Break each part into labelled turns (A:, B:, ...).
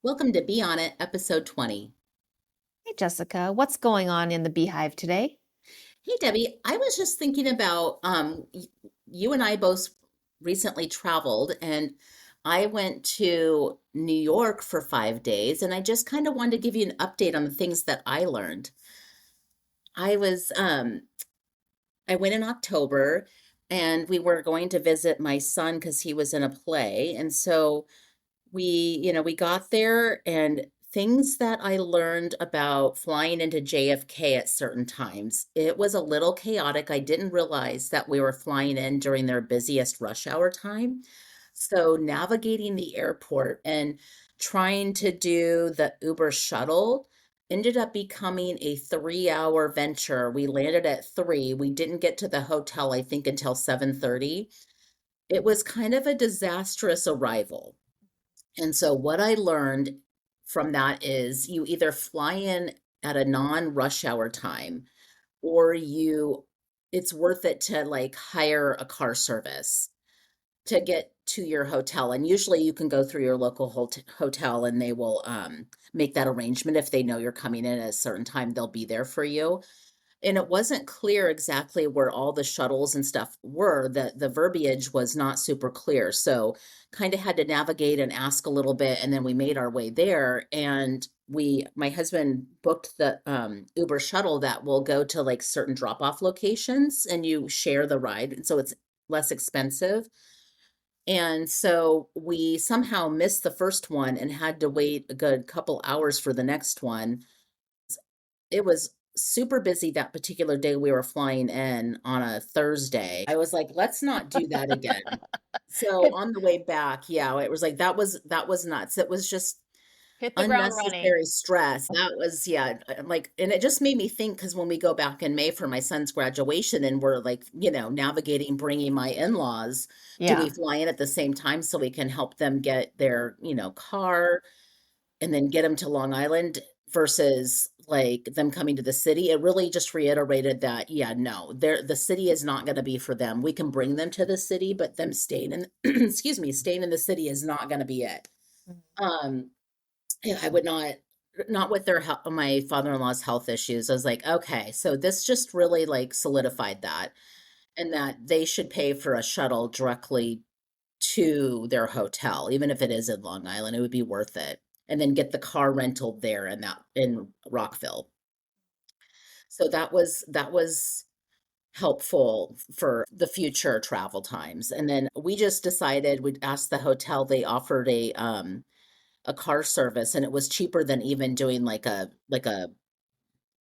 A: Welcome to Be On It, episode 20.
B: Hey Jessica, what's going on in the beehive today?
A: Hey, Debbie, I was just thinking about you and I both recently traveled, and I went to New York for 5 days, and I just kind of wanted to give you an update on the things that I learned. I was I went in October, and we were going to visit my son because he was in a play, and so we got there and things that I learned about flying into JFK at certain times. It was a little chaotic. I didn't realize that we were flying in during their busiest rush hour time. So navigating the airport and trying to do the Uber shuttle ended up becoming a 3-hour venture. We landed at 3. We didn't get to the hotel, I think, until 7:30. It was kind of a disastrous arrival. And so what I learned from that is you either fly in at a non-rush hour time or it's worth it to like hire a car service to get to your hotel. And usually you can go through your local hotel and they will make that arrangement. If they know you're coming in at a certain time, they'll be there for you. And it wasn't clear exactly where all the shuttles and stuff were. The verbiage was not super clear. So kind of had to navigate and ask a little bit, and then we made our way there. And my husband booked the Uber shuttle that will go to like certain drop-off locations, and you share the ride, and so it's less expensive. And so we somehow missed the first one and had to wait a good couple hours for the next one. It was super busy that particular day we were flying in on a Thursday. I was like, let's not do that again. So
B: Hit
A: on the way back, yeah, it was like that was nuts. It was just
B: hit the ground running.
A: unnecessary stress. That was, yeah, like, and it just made me think because when we go back in May for my son's graduation and we're like, navigating bringing my in-laws, do we
B: Yeah.
A: fly in at the same time so we can help them get their, car and then get them to Long Island versus like them coming to the city? It really just reiterated that, yeah, no, the city is not going to be for them. We can bring them to the city, but them staying in, excuse me, staying in the city is not going to be it. Um, yeah, I would not with my father-in-law's health issues. I was like, okay, so this just really like solidified that, and that they should pay for a shuttle directly to their hotel, even if it is in Long Island, it would be worth it. And then get the car rental there in Rockville. So that was helpful for the future travel times. And then we just decided we'd ask the hotel. They offered a car service, and it was cheaper than even doing like a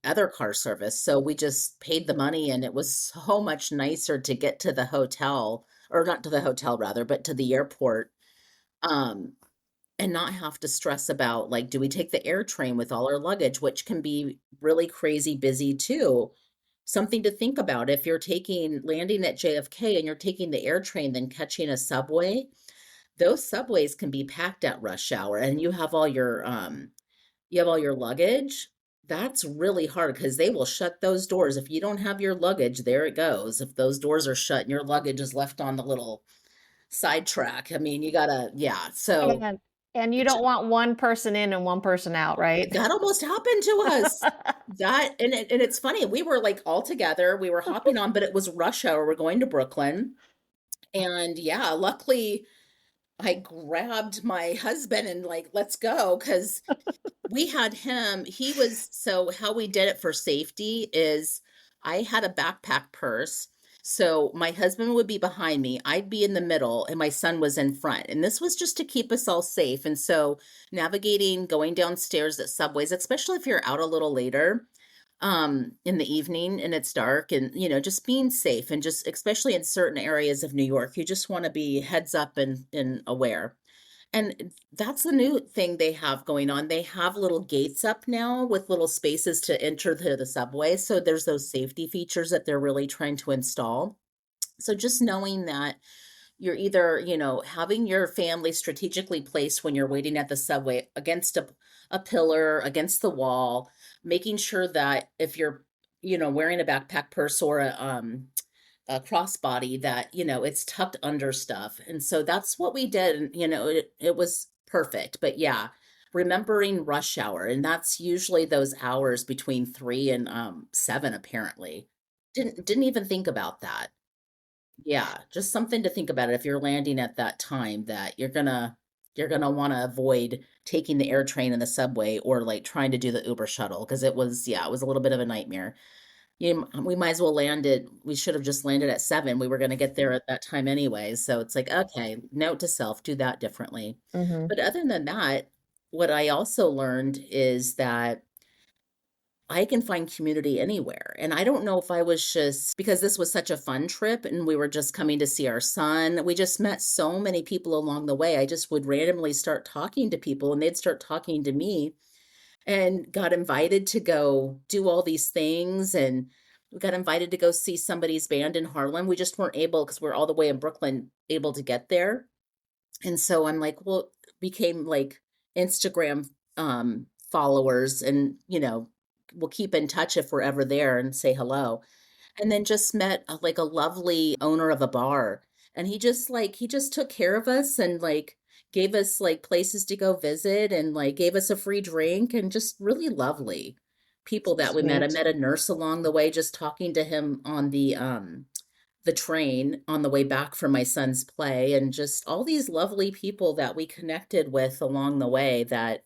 A: other car service. So we just paid the money, and it was so much nicer to get to the hotel, or not to the hotel rather, but to the airport. Um, and not have to stress about like, do we take the air train with all our luggage, which can be really crazy busy too. Something to think about if you're taking landing at JFK and you're taking the air train, then catching a subway. Those subways can be packed at rush hour, and you have all your luggage. That's really hard because they will shut those doors. If you don't have your luggage, there it goes. If those doors are shut and your luggage is left on the little sidetrack, I mean, you gotta, yeah. So
B: And and you don't want one person in and one person out, right?
A: that almost happened to us. And it's funny. We were like all together. We were hopping on, but it was rush hour. We're going to Brooklyn. And yeah, luckily I grabbed my husband and like, let's go, because we had him. So how we did it for safety is I had a backpack purse. So my husband would be behind me, I'd be in the middle, and my son was in front. And this was just to keep us all safe. And so navigating, going downstairs at subways, especially if you're out a little later, in the evening and it's dark, and just being safe, and just especially in certain areas of New York, you just want to be heads up and aware. And that's a new thing they have going on. They have little gates up now with little spaces to enter the subway. So there's those safety features that they're really trying to install. So just knowing that you're either, having your family strategically placed when you're waiting at the subway against a pillar, against the wall, making sure that if you're, wearing a backpack purse or a crossbody, that it's tucked under stuff. And so that's what we did, and it was perfect. But yeah, remembering rush hour, and that's usually those hours between 3 and 7 apparently. Didn't even think about that. Yeah, just something to think about if you're landing at that time that you're gonna want to avoid taking the air train and the subway or like trying to do the Uber shuttle because it was a little bit of a nightmare. We might as well landed. We should have just landed at 7. We were going to get there at that time anyway. So it's like, okay, note to self, do that differently.
B: Hmm.
A: But other than that, what I also learned is that I can find community anywhere. And I don't know if I was just because this was such a fun trip and we were just coming to see our son. We just met so many people along the way. I just would randomly start talking to people and they'd start talking to me and got invited to go do all these things. And we got invited to go see somebody's band in Harlem. We just weren't able because we're all the way in Brooklyn able to get there. And so I'm like, well, became like Instagram followers and, we'll keep in touch if we're ever there and say hello. And then just met like a lovely owner of a bar. And he just took care of us and like gave us like places to go visit and like gave us a free drink and just really lovely people
B: So
A: that we met. I
B: sweet.
A: met a nurse along the way just talking to him on the train on the way back from my son's play and just all these lovely people that we connected with along the way that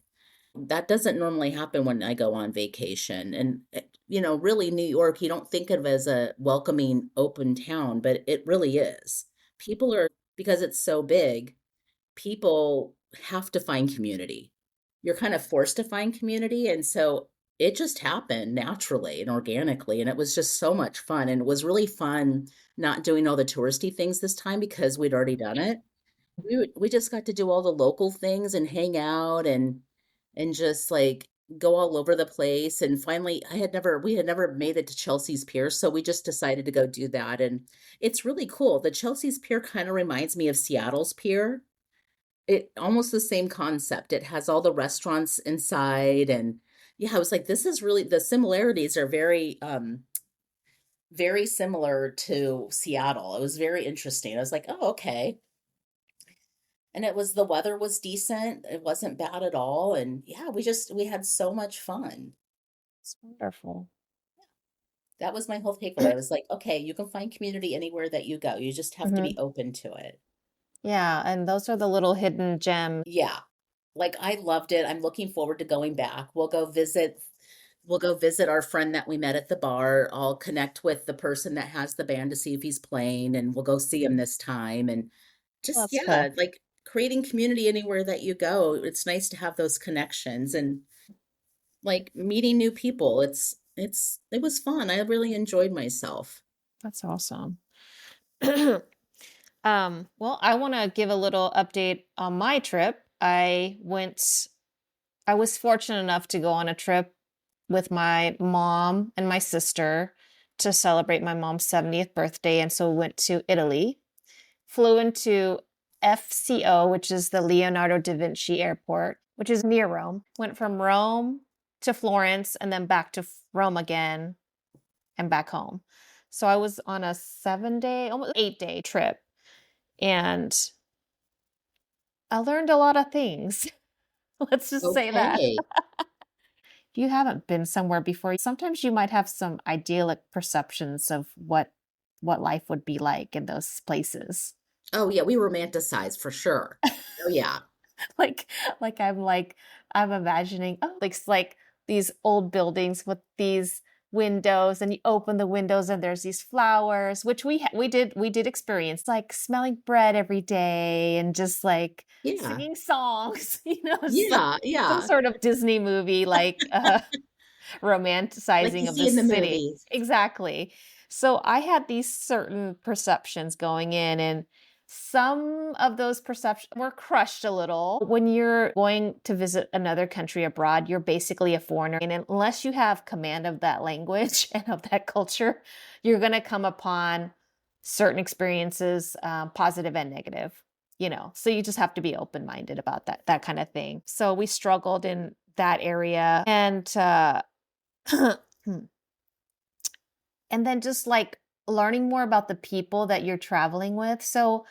A: doesn't normally happen when I go on vacation. And, really, New York, you don't think of as a welcoming, open town, but it really is. People are, because it's so big, people have to find community. You're kind of forced to find community. And so it just happened naturally and organically. And it was just so much fun. And it was really fun not doing all the touristy things this time because we'd already done it. We just got to do all the local things and hang out and just like go all over the place. And finally, we had never made it to Chelsea's Pier, so we just decided to go do that. And it's really cool. The Chelsea's Pier kind of reminds me of Seattle's Pier. It almost the same concept. It has all the restaurants inside, and yeah, I was like, this is really the similarities are very similar to Seattle. It was very interesting. I was like, oh, okay. And the weather was decent. It wasn't bad at all. And yeah, we had so much fun.
B: It's wonderful.
A: That was my whole takeaway. I was like, okay, you can find community anywhere that you go. You just have to be
B: Hmm.
A: open to it.
B: Yeah, and those are the little hidden gems.
A: Yeah. Like I loved it. I'm looking forward to going back. We'll go visit our friend that we met at the bar. I'll connect with the person that has the band to see if he's playing and we'll go see him this time. And just,
B: That's
A: yeah,
B: cool.
A: like creating community anywhere that you go. It's nice to have those connections and like meeting new people. It was fun. I really enjoyed myself.
B: That's awesome. Well, I want to give a little update on my trip. I was fortunate enough to go on a trip with my mom and my sister to celebrate my mom's 70th birthday. And so we went to Italy, flew into FCO, which is the Leonardo da Vinci Airport, which is near Rome. Went from Rome to Florence and then back to Rome again and back home. So I was on a 7 day, almost 8 day trip. And I learned a lot of things. Let's just say that.
A: Okay.
B: If you haven't been somewhere before, sometimes you might have some idyllic perceptions of what life would be like in those places.
A: Oh yeah, we romanticize for sure. Oh yeah.
B: Like like I'm imagining like these old buildings with these windows and you open the windows and there's these flowers which we did experience like smelling bread every day and just like
A: Yeah.
B: singing songs it's like
A: Yeah,
B: some
A: yeah.
B: sort of Disney movie like
A: Like you
B: romanticizing of
A: see
B: the
A: in the
B: city.
A: movies.
B: Exactly. So I had these certain perceptions going in, and some of those perceptions were crushed a little. When you're going to visit another country abroad, you're basically a foreigner. And unless you have command of that language and of that culture, you're going to come upon certain experiences, positive and negative. So you just have to be open minded about that kind of thing. So we struggled in that area. And and then just like learning more about the people that you're traveling with. So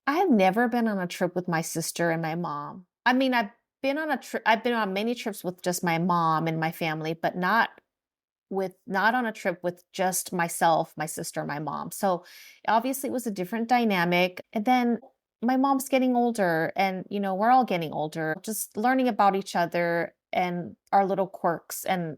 B: I've never been on a trip with my sister and my mom. I mean, I've been on a trip. I've been on many trips with just my mom and my family, but not on a trip with just myself, my sister, my mom. So obviously it was a different dynamic. And then my mom's getting older and we're all getting older, just learning about each other and our little quirks and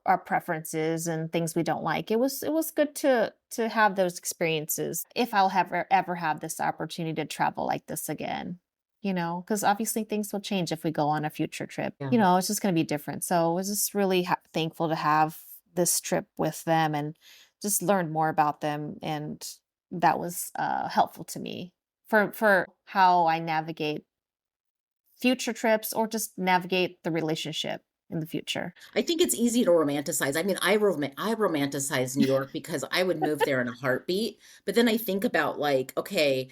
B: our preferences and things we don't like. It was good to have those experiences if I'll ever have this opportunity to travel like this again. Because obviously things will change if we go on a future trip.
A: Yeah.
B: It's just going to be different. So I was just really thankful to have this trip with them and just learned more about them. And that was helpful to me for how I navigate future trips or just navigate the relationship in the future.
A: I think it's easy to romanticize. I mean, I romanticize New York because I would move there in a heartbeat. But then I think about like, okay,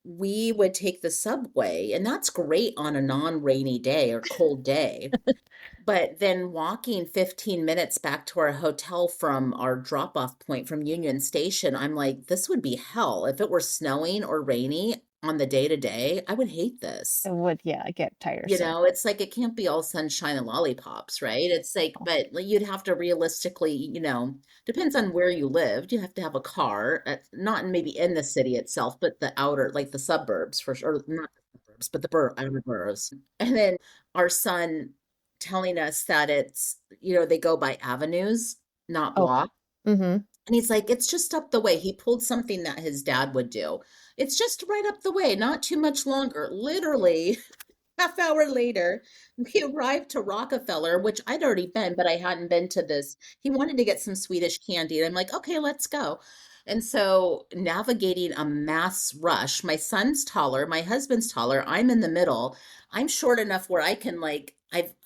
A: we would take the subway, and that's great on a non-rainy day or cold day. But then walking 15 minutes back to our hotel from our drop-off point from Union Station, I'm like, this would be hell. If it were snowing or rainy on the day to day, I would hate this.
B: It would, yeah, get
A: You
B: tiresome.
A: know, it's like it can't be all sunshine and lollipops, right? It's like, but like, you'd have to realistically, depends on where you lived. You have to have a car, not maybe in the city itself, but the outer, like the suburbs for sure, not the suburbs, but the outer boroughs. And then our son telling us that they go by avenues, not
B: Oh,
A: blocks.
B: mm-hmm.
A: And he's like, it's just up the way. He pulled something that his dad would do. It's just right up the way, not too much longer. Literally, half hour later, we arrived to Rockefeller, which I'd already been, but I hadn't been to this. He wanted to get some Swedish candy, and I'm like, okay, let's go. And so navigating a mass rush, my son's taller, my husband's taller, I'm in the middle. I'm short enough where I can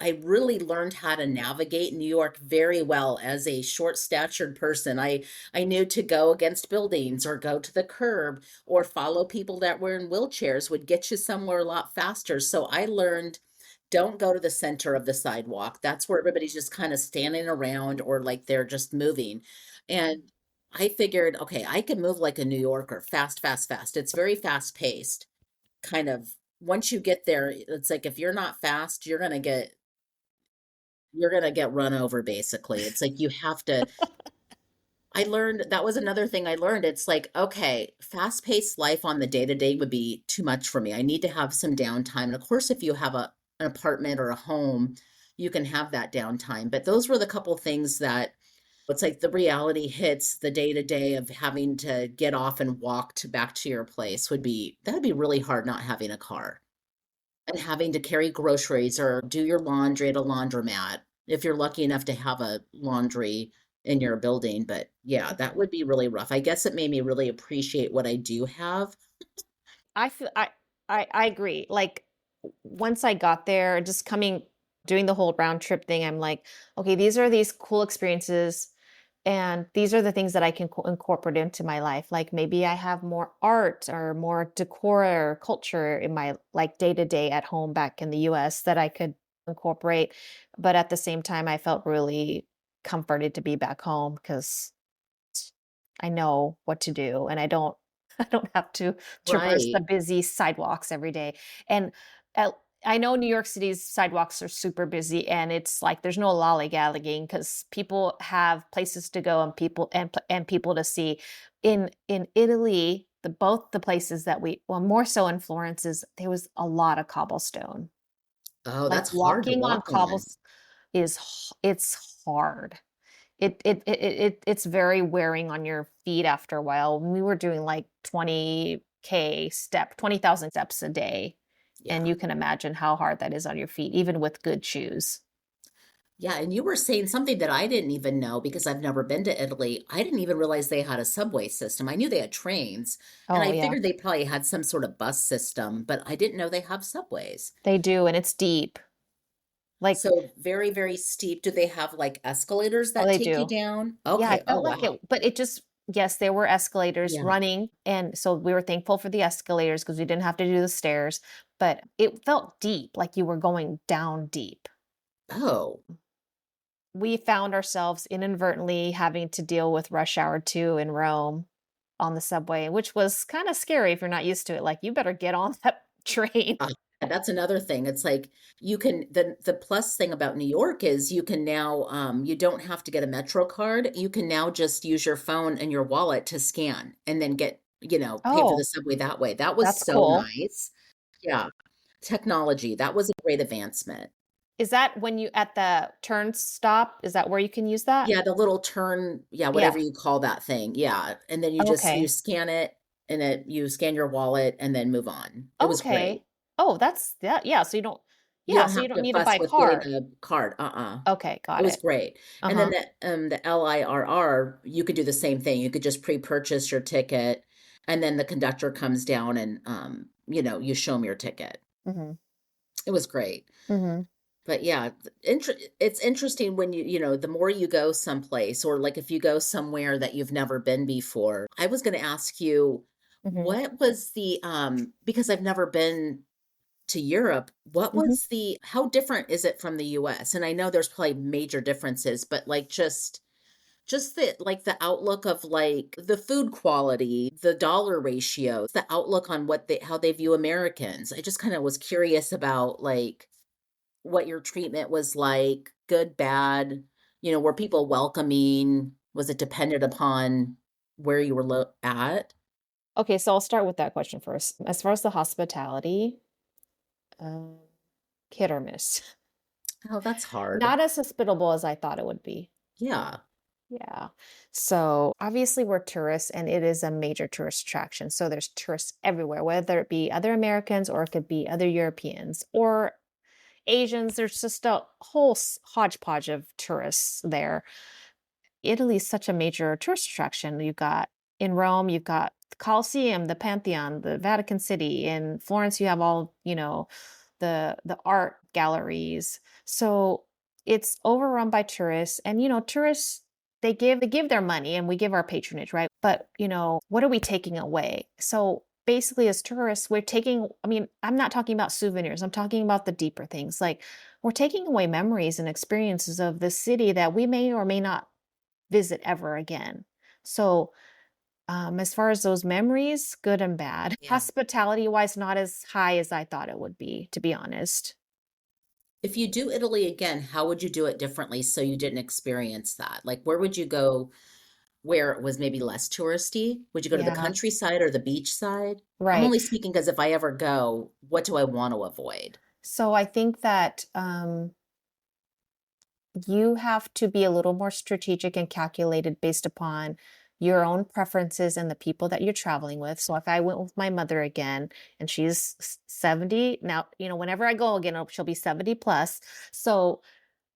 A: I really learned how to navigate New York very well as a short statured person. I knew to go against buildings or go to the curb or follow people that were in wheelchairs would get you somewhere a lot faster. So I learned don't go to the center of the sidewalk. That's where everybody's just kind of standing around or like they're just moving. And I figured, okay, I can move like a New Yorker, fast, fast, fast. It's very fast paced. Kind of once you get there, it's like if you're not fast, you're gonna get run over basically. It's like you have to I learned that was another thing I learned. It's like, okay, fast-paced life on the day-to-day would be too much for me. I need to have some downtime. And of course, if you have an apartment or a home, you can have that downtime. But those were the couple things that it's like the reality hits the day-to-day of having to get off and walk back to your place that'd be really hard not having a car and having to carry groceries or do your laundry at a laundromat if you're lucky enough to have a laundry in your building. But yeah, that would be really rough. I guess it made me really appreciate what I do have.
B: I feel I agree. Like once I got there, just doing the whole round trip thing, I'm like, okay, these are these cool experiences and these are the things that I can incorporate into my life. Like maybe I have more art or more decor or culture in my like day to day at home back in the US that I could incorporate. But at the same time, I felt really comforted to be back home because I know what to do and I don't I don't have to traverse the
A: Right.
B: busy sidewalks every day. And uh, I know New York City's sidewalks are super busy and it's like there's no lollygagging because people have places to go and people to see. In Italy, both the places that more so in Florence is there was a lot of cobblestone.
A: Oh,
B: Like
A: that's hard to
B: walking on
A: walk on.
B: cobbles it's hard. It's very wearing on your feet after a while. We were doing like 20,000 steps a day. And
A: Yeah.
B: you can imagine how hard that is on your feet, even with good shoes.
A: Yeah, and you were saying something that I didn't even know because I've never been to Italy. I didn't even realize they had a subway system. I knew they had trains, and
B: Oh,
A: I
B: yeah,
A: figured they probably had some sort of bus system, but I didn't know they have subways.
B: they do. And it's deep. Like,
A: So very, very steep. Do they have like escalators
B: oh,
A: that
B: they
A: take you
B: do.
A: down?
B: Yeah,
A: Okay.
B: it
A: Oh,
B: felt like
A: wow.
B: it, but it just, yes, there were escalators
A: Yeah.
B: running. And so we were thankful for the escalators because we didn't have to do the stairs, but it felt deep, like you were going down deep.
A: Oh,
B: We found ourselves inadvertently having to deal with rush hour 2 in Rome on the subway, which was kind of scary if you're not used to it. Like, you better get on that train.
A: That's another thing. It's like you can the plus thing about New York is you can now you don't have to get a Metro card. You can now just use your phone and your wallet to scan and then get, pay for the
B: Oh,
A: subway that way. That was
B: that's
A: so
B: cool.
A: nice. Yeah. Technology, that was a great advancement.
B: Is that when you at the turn stop? Is that where you can use that?
A: Yeah, the little turn, yeah,
B: Yeah.
A: whatever you call that thing. Yeah. And then you
B: Okay.
A: scan it and you scan your wallet and then move on. It was great.
B: Okay. Oh, that's that. Yeah. So you don't.
A: You
B: Yeah.
A: don't
B: So
A: have
B: you don't
A: to
B: need to
A: fuss
B: buy
A: with getting
B: card.
A: a card. Uh-uh.
B: Okay.
A: It
B: Got
A: was
B: it.
A: great. And then
B: Uh-huh.
A: the LIRR, you could do the same thing. You could just pre-purchase your ticket, and then the conductor comes down and you show them your ticket.
B: Mm-hmm.
A: It was great.
B: Mm-hmm.
A: But yeah, it's interesting when the more you go someplace, or like if you go somewhere that you've never been before. I was going to ask you,
B: Mm-hmm.
A: what was because I've never been to Europe, what
B: Mm-hmm.
A: was how different is it from the US? And I know there's probably major differences, but like just the outlook of like the food quality, the dollar ratio, the outlook on how they view Americans. I just kind of was curious about like what your treatment was like, good, bad, were people welcoming? Was it dependent upon where you were at?
B: Okay. So I'll start with that question first. As far as the hospitality, um, hit or miss.
A: Oh, that's hard.
B: Not as hospitable as I thought it would be.
A: Yeah.
B: Yeah. So obviously we're tourists and it is a major tourist attraction. So there's tourists everywhere, whether it be other Americans or it could be other Europeans or Asians. There's just a whole hodgepodge of tourists there. Italy's such a major tourist attraction. You've got in Rome, you've got the Colosseum, the Pantheon, the Vatican City. In Florence, you have all, the art galleries. So it's overrun by tourists. And tourists they give their money and we give our patronage, right? But what are we taking away? So basically as tourists, we're taking, I mean, I'm not talking about souvenirs. I'm talking about the deeper things. Like we're taking away memories and experiences of the city that we may or may not visit ever again. So, as far as those memories, good and bad.
A: Yeah.
B: Hospitality wise, not as high as I thought it would be, to be honest.
A: If you do Italy again, how would you do it differently so you didn't experience that? Like, where would you go where it was maybe less touristy? Would you go to the
B: Yeah,
A: countryside or the beach side? I'm
B: right.
A: only speaking because if I ever go, what do I want to avoid?
B: So I think that you have to be a little more strategic and calculated based upon your own preferences and the people that you're traveling with. So if I went with my mother again and she's 70, now, whenever I go again, she'll be 70 plus. So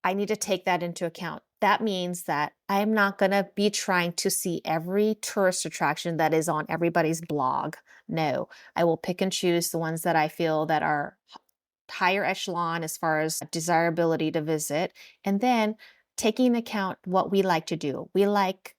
B: I need to take that into account. That means that I'm not going to be trying to see every tourist attraction that is on everybody's blog. No, I will pick and choose the ones that I feel that are higher echelon as far as desirability to visit. And then taking into account what we like to do. We like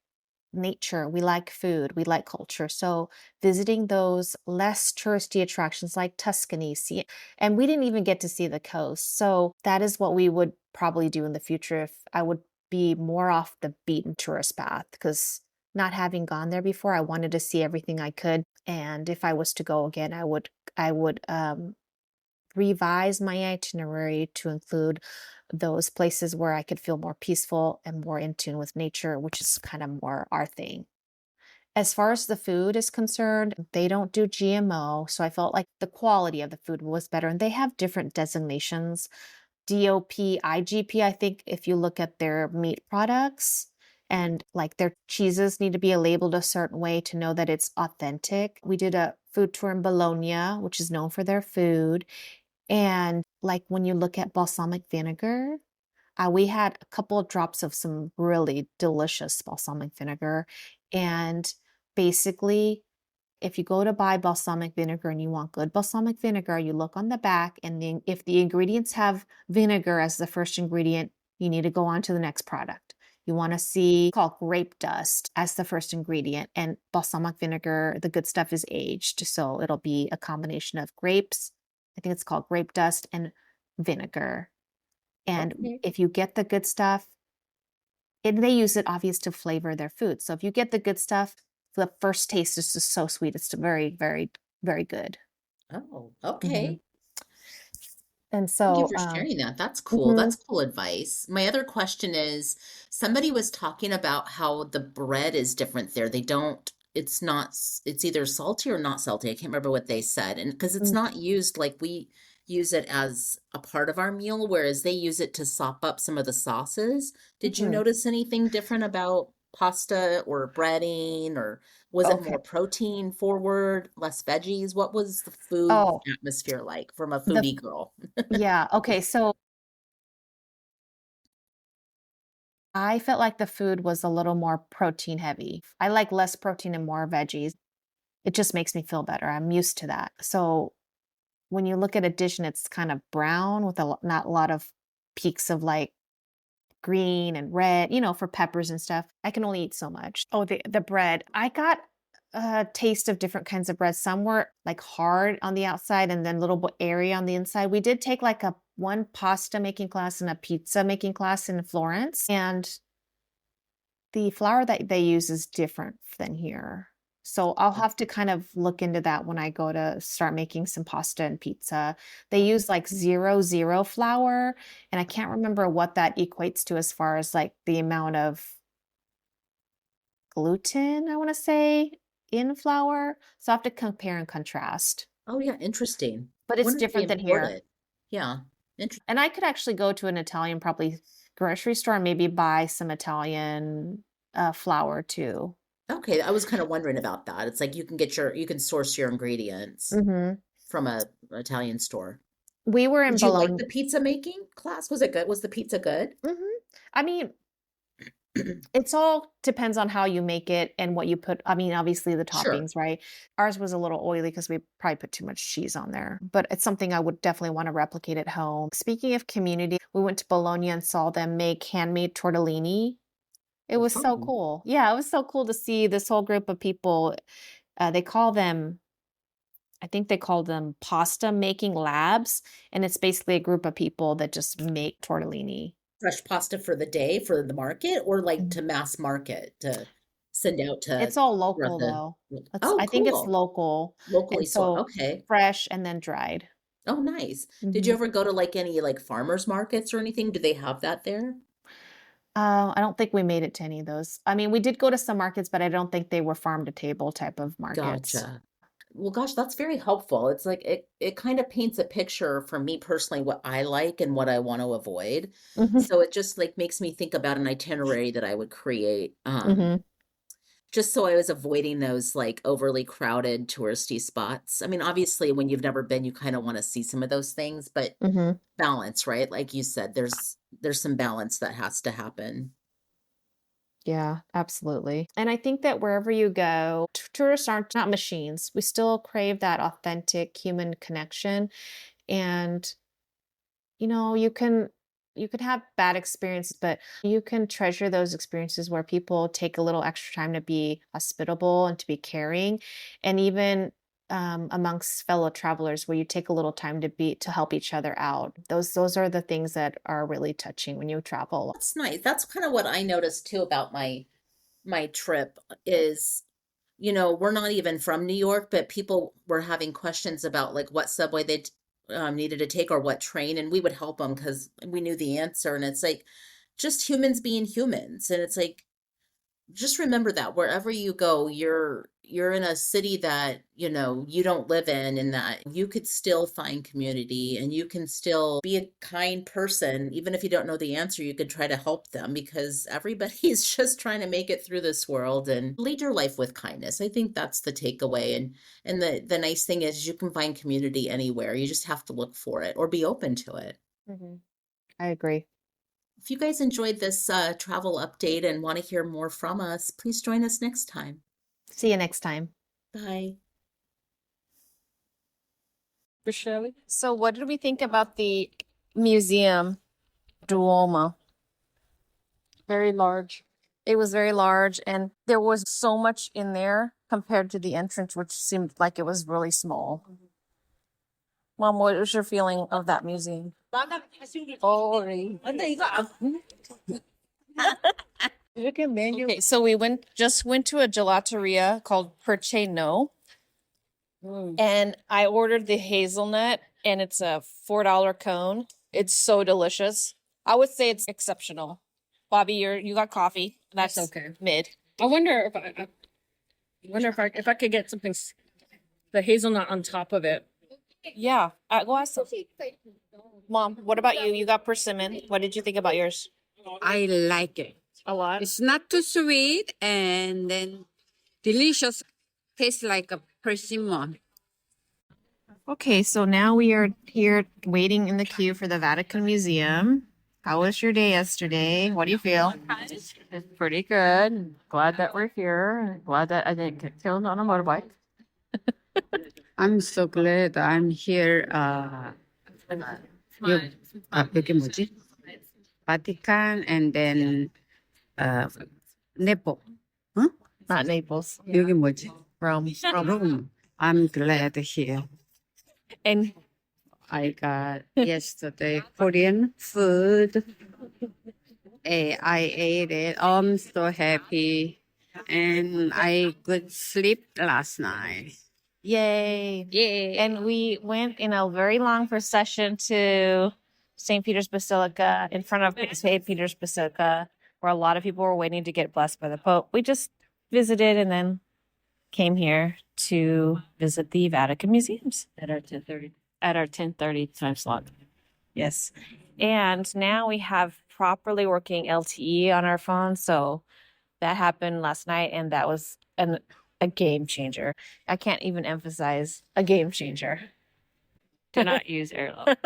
B: nature, we like food, we like culture. So visiting those less touristy attractions like Tuscany, see, and we didn't even get to see the coast. So that is what we would probably do in the future if I would be more off the beaten tourist path because not having gone there before, I wanted to see everything I could. And if I was to go again, I would revise my itinerary to include those places where I could feel more peaceful and more in tune with nature, which is kind of more our thing. As far as the food is concerned, they don't do GMO. So I felt like the quality of the food was better. And they have different designations DOP, IGP. I think if you look at their meat products, and like their cheeses need to be labeled a certain way to know that it's authentic. We did a food tour in Bologna, which is known for their food. And like when you look at balsamic vinegar, we had a couple of drops of some really delicious balsamic vinegar. And basically, if you go to buy balsamic vinegar and you want good balsamic vinegar, you look on the back, and then if the ingredients have vinegar as the first ingredient, you need to go on to the next product. You want to see called grape dust as the first ingredient, and balsamic vinegar, the good stuff is aged, so it'll be a combination of grapes. I think it's called grape dust and vinegar. And
A: Okay.
B: if you get the good stuff, and they use it obvious to flavor their food. So if you get the good stuff, the first taste is just so sweet. It's very, very, very good.
A: Oh,
B: Mhm.
A: okay.
B: And
A: Thank you
B: so,
A: for sharing that. That's cool.
B: mhm,
A: That's cool advice. My other question is, somebody was talking about how the bread is different there. They don't, it's not, it's either salty or not salty. I can't remember what they said. And because it's
B: mm,
A: not used like we use it as a part of our meal, whereas they use it to sop up some of the sauces. Did you
B: mhm.
A: notice anything different about pasta or breading, or was it
B: Okay.
A: more protein forward, less veggies? What was the food
B: Oh,
A: atmosphere like from a
B: the
A: foodie girl?
B: yeah. Okay. So I felt like the food was a little more protein heavy. I like less protein and more veggies. It just makes me feel better. I'm used to that. So when you look at a dish and it's kind of brown with not a lot of peaks of like green and red, for peppers and stuff, I can only eat so much. Oh, the bread. I got a taste of different kinds of bread. Some were like hard on the outside and then a little bit airy on the inside. We did take like a one pasta making class and a pizza making class in Florence, and the flour that they use is different than here. So I'll have to kind of look into that when I go to start making some pasta and pizza. They use like 00 flour, and I can't remember what that equates to as far as like the amount of gluten, I want to say, in flour. So I have to compare and contrast.
A: Oh yeah, interesting.
B: But it's
A: Wonder if they
B: different than
A: import
B: here.
A: it. Yeah, interesting.
B: And I could actually go to an Italian probably grocery store and maybe buy some Italian flour too.
A: Okay, I was kind of wondering about that. It's like you can source your ingredients
B: Hmm.
A: from a Italian store.
B: We were in
A: Did you like
B: Bologna.
A: the pizza making class? Was it good? Was the pizza good?
B: Mhm. I mean, it's all depends on how you make it and what you put. I mean, obviously the
A: Sure.
B: toppings, right? Ours was a little oily because we probably put too much cheese on there, but it's something I would definitely want to replicate at home. Speaking of community, we went to Bologna and saw them make handmade tortellini. It
A: Oh,
B: was so
A: fun.
B: cool. Yeah, it was so cool to see this whole group of people. They call them, I think they call them pasta making labs, and it's basically a group of people that just make tortellini.
A: Fresh pasta for the day for the market or like to mass market to send out
B: It's
A: to
B: all
A: throughout
B: local
A: the.
B: though.
A: Oh,
B: I think it's
A: cool.
B: local,
A: Locally
B: and
A: sourced.
B: so
A: Okay.
B: fresh and then dried.
A: Oh, nice. Did you
B: Mhm.
A: ever go to like any like farmers markets or anything? Do they have that there?
B: I don't think we made it to any of those. I mean, we did go to some markets, but I don't think they were farm to table type of markets.
A: Gotcha. Well, gosh, that's very helpful. It's like it kind of paints a picture for me personally what I like and what I want to avoid.
B: Mhm,
A: So it just like makes me think about an itinerary that I would create.
B: mhm,
A: Just so I was avoiding those like overly crowded touristy spots. I mean, obviously when you've never been, you kind of want to see some of those things, but
B: mhm.
A: balance, right? Like you said, there's some balance that has to happen.
B: Yeah, absolutely. And I think that wherever you go, tourists aren't not machines. We still crave that authentic human connection. And you can have bad experiences, but you can treasure those experiences where people take a little extra time to be hospitable and to be caring, and even amongst fellow travelers, where you take a little time to help each other out. Those are the things that are really touching when you travel.
A: That's nice. That's kind of what I noticed too about my trip is, we're not even from New York, but people were having questions about like what subway they needed to take or what train, and we would help them because we knew the answer. And it's like just humans being humans, and it's like just remember that wherever you go, you're in a city that, you don't live in, and that you could still find community and you can still be a kind person. Even if you don't know the answer, you could try to help them because everybody's just trying to make it through this world and lead your life with kindness. I think that's the takeaway. And the nice thing is you can find community anywhere. You just have to look for it or be open to it.
B: Mhm. I agree.
A: If you guys enjoyed this travel update and want to hear more from us, please join us next time.
B: See you next time.
A: Bye.
B: So, what did we think about the museum, Duomo?
C: Very large.
B: It was very large, and there was so much in there compared to the entrance, which seemed like it was really small. Mom, what was your feeling of that museum?
C: Boring. Look at menu.
B: Okay, so we just went to a gelateria called Perche No,
C: Mm.
B: and I ordered the hazelnut, and it's a $4 cone. It's so delicious. I would say it's exceptional. Bobby, you got coffee. That's
C: okay.
B: mid.
C: I wonder if I wonder if I could get something the hazelnut on top of it.
B: Yeah, go ask them. Mom, what about you? You got persimmon. What did you think about yours?
D: I like it.
B: A lot.
D: It's not too sweet and then delicious. Tastes like a persimmon.
B: Okay, so now we are here waiting in the queue for the Vatican Museum. How was your day yesterday? What do you feel?
C: It's pretty good. Glad that we're here. Glad that I didn't get killed on a motorbike.
D: I'm so glad I'm here. 여기 뭐지? Vatican and then Naples. Huh?
B: Not Naples.
D: 여기 뭐지?
B: Rome.
D: Rome. I'm glad here.
B: And
D: I got yesterday Korean food. I ate it. I'm so happy. And I could sleep last night.
B: yay.
D: Yay.
B: And we went in a very long procession to St. Peter's Basilica, in front of St. Peter's Basilica, where a lot of people were waiting to get blessed by the Pope. We just visited and then came here to visit the Vatican museums
C: At our 10:30.
B: at our 10:30 time slot. Yes. And now we have properly working LTE on our phone. So that happened last night, and that was a game changer. I can't even emphasize a game changer.
C: Do not use airlock.